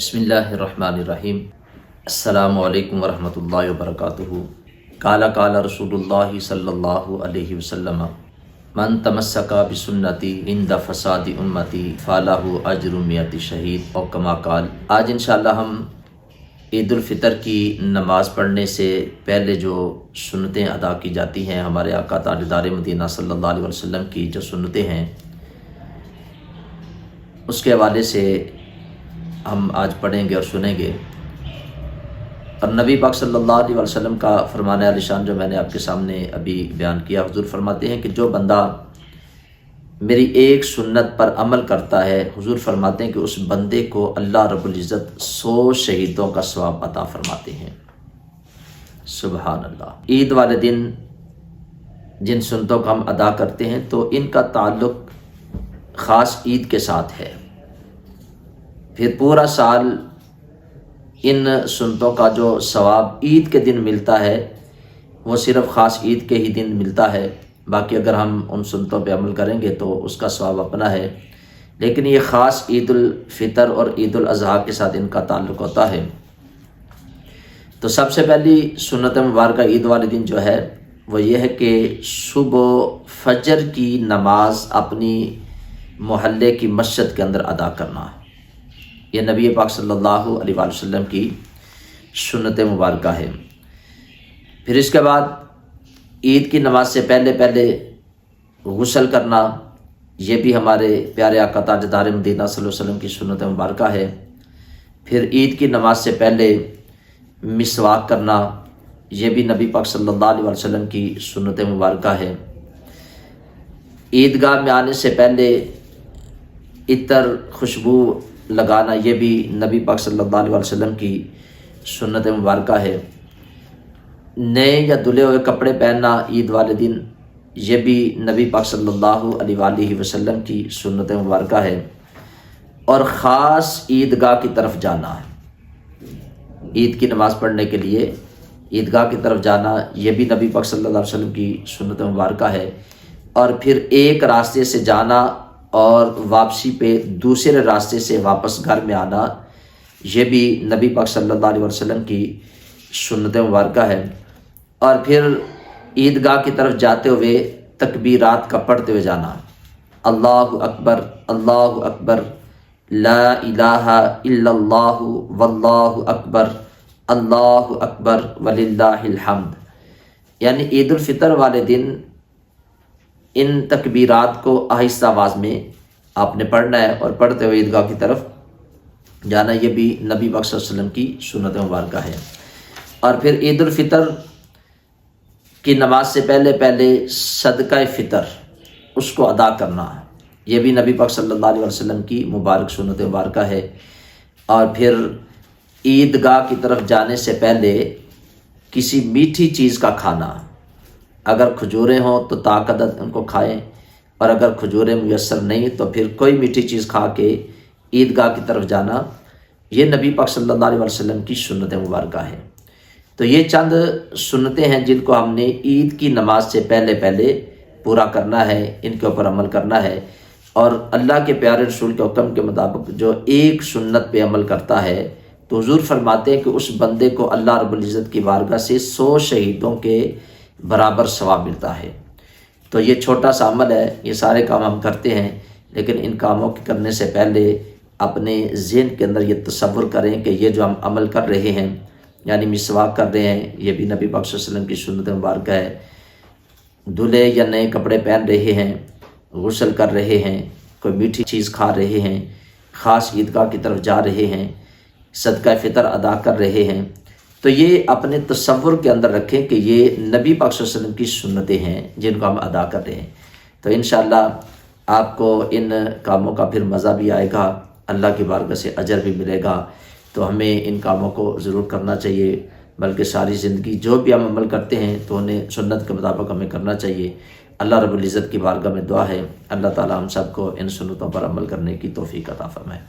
بسم اللہ الرحمن الرحیم۔ السلام علیکم ورحمۃ اللہ وبرکاتہ۔ قال رسول اللہ صلی اللہ علیہ وسلم من تمسک بسنتی عند فساد امتی فلہ اجر 100 شہید او کما قال۔ آج انشاءاللہ ہم عید الفطر کی نماز پڑھنے سے پہلے جو سنتیں ادا کی جاتی ہیں، ہمارے آقا تاجدار مدینہ صلی اللہ علیہ وسلم کی جو سنتیں ہیں، اس کے حوالے سے ہم آج پڑھیں گے اور سنیں گے۔ اور نبی پاک صلی اللہ علیہ وسلم کا فرمان عالی شان جو میں نے آپ کے سامنے ابھی بیان کیا، حضور فرماتے ہیں کہ جو بندہ میری ایک سنت پر عمل کرتا ہے، حضور فرماتے ہیں کہ اس بندے کو اللہ رب العزت 100 شہیدوں کا ثواب عطا فرماتے ہیں۔ سبحان اللہ۔ عید والے دن جن سنتوں کا ہم ادا کرتے ہیں تو ان کا تعلق خاص عید کے ساتھ ہے۔ پھر پورا سال ان سنتوں کا جو ثواب عید کے دن ملتا ہے وہ صرف خاص عید کے ہی دن ملتا ہے، باقی اگر ہم ان سنتوں پہ عمل کریں گے تو اس کا ثواب اپنا ہے، لیکن یہ خاص عید الفطر اور عید الاضحیٰ کے ساتھ ان کا تعلق ہوتا ہے۔ تو سب سے پہلی سنت مبارکہ عید والے دن جو ہے وہ یہ ہے کہ صبح فجر کی نماز اپنی محلے کی مسجد کے اندر ادا کرنا۔ یہ نبی پاک صلی اللہ علیہ وآلہ وسلم کی سنت مبارکہ ہے۔ پھر اس کے بعد عید کی نماز سے پہلے غسل کرنا، یہ بھی ہمارے پیارے آقا تاجدار مدینہ صلی اللہ علیہ وسلم کی سنت مبارکہ ہے۔ پھر عید کی نماز سے پہلے مسواک کرنا، یہ بھی نبی پاک صلی اللہ علیہ وسلم کی سنت مبارکہ ہے۔ عیدگاہ میں آنے سے پہلے عطر خوشبو لگانا، یہ بھی نبی پاک صلی اللہ علیہ وسلم کی سنت مبارکہ ہے۔ نئے یا دھلے ہوئے کپڑے پہننا عید والے دن، یہ بھی نبی پاک صلی اللہ علیہ وآلہ وسلم کی سنت مبارکہ ہے۔ اور خاص عیدگاہ کی طرف جانا، عید کی نماز پڑھنے کے لیے عیدگاہ کی طرف جانا، یہ بھی نبی پاک صلی اللہ علیہ وسلم کی سنت مبارکہ ہے۔ اور پھر ایک راستے سے جانا اور واپسی پہ دوسرے راستے سے واپس گھر میں آنا، یہ بھی نبی پاک صلی اللہ علیہ وسلم کی سنت مبارکہ ہے۔ اور پھر عیدگاہ کی طرف جاتے ہوئے تکبیرات کا پڑھتے ہوئے جانا، اللہ اکبر اللہ اکبر، لا الہ الا اللہ واللہ اکبر، اللہ اکبر وللہ الحمد۔ یعنی عید الفطر والے دن ان تکبیرات کو آہستہ آواز میں آپ نے پڑھنا ہے اور پڑھتے ہوئے عیدگاہ کی طرف جانا، یہ بھی نبی پاک صلی اللہ علیہ وسلم کی سنت مبارکہ ہے۔ اور پھر عید الفطر کی نماز سے پہلے صدقہ فطر اس کو ادا کرنا، یہ بھی نبی پاک صلی اللہ علیہ وسلم کی مبارک سنت مبارکہ ہے۔ اور پھر عیدگاہ کی طرف جانے سے پہلے کسی میٹھی چیز کا کھانا، اگر کھجوریں ہوں تو طاقت ان کو کھائیں، اور اگر کھجوریں میسر نہیں تو پھر کوئی میٹھی چیز کھا کے عیدگاہ کی طرف جانا، یہ نبی پاک صلی اللہ علیہ وسلم کی سنت مبارکہ ہے۔ تو یہ چند سنتیں ہیں جن کو ہم نے عید کی نماز سے پہلے پورا کرنا ہے، ان کے اوپر عمل کرنا ہے۔ اور اللہ کے پیارے رسول کے حکم کے مطابق جو ایک سنت پہ عمل کرتا ہے تو حضور فرماتے ہیں کہ اس بندے کو اللہ رب العزت کی بارگاہ سے 100 شہیدوں کے برابر ثواب ملتا ہے۔ تو یہ چھوٹا سا عمل ہے، یہ سارے کام ہم کرتے ہیں، لیکن ان کاموں کے کرنے سے پہلے اپنے ذہن کے اندر یہ تصور کریں کہ یہ جو ہم عمل کر رہے ہیں، یعنی مسواک کر رہے ہیں، یہ بھی نبی پاک صلی اللہ علیہ وسلم کی سنت مبارکہ ہے۔ دھلے یا نئے کپڑے پہن رہے ہیں، غسل کر رہے ہیں، کوئی میٹھی چیز کھا رہے ہیں، خاص عیدگاہ کی طرف جا رہے ہیں، صدقہ فطر ادا کر رہے ہیں، تو یہ اپنے تصور کے اندر رکھیں کہ یہ نبی پاک صلی اللہ علیہ وسلم کی سنتیں ہیں جن کو ہم ادا کر رہے ہیں۔ تو انشاءاللہ آپ کو ان کاموں کا پھر مزہ بھی آئے گا، اللہ کی بارگاہ سے اجر بھی ملے گا۔ تو ہمیں ان کاموں کو ضرور کرنا چاہیے، بلکہ ساری زندگی جو بھی ہم عمل کرتے ہیں تو انہیں سنت کے مطابق ہمیں کرنا چاہیے۔ اللہ رب العزت کی بارگاہ میں دعا ہے اللہ تعالی ہم سب کو ان سنتوں پر عمل کرنے کی توفیق عطا فرمائے۔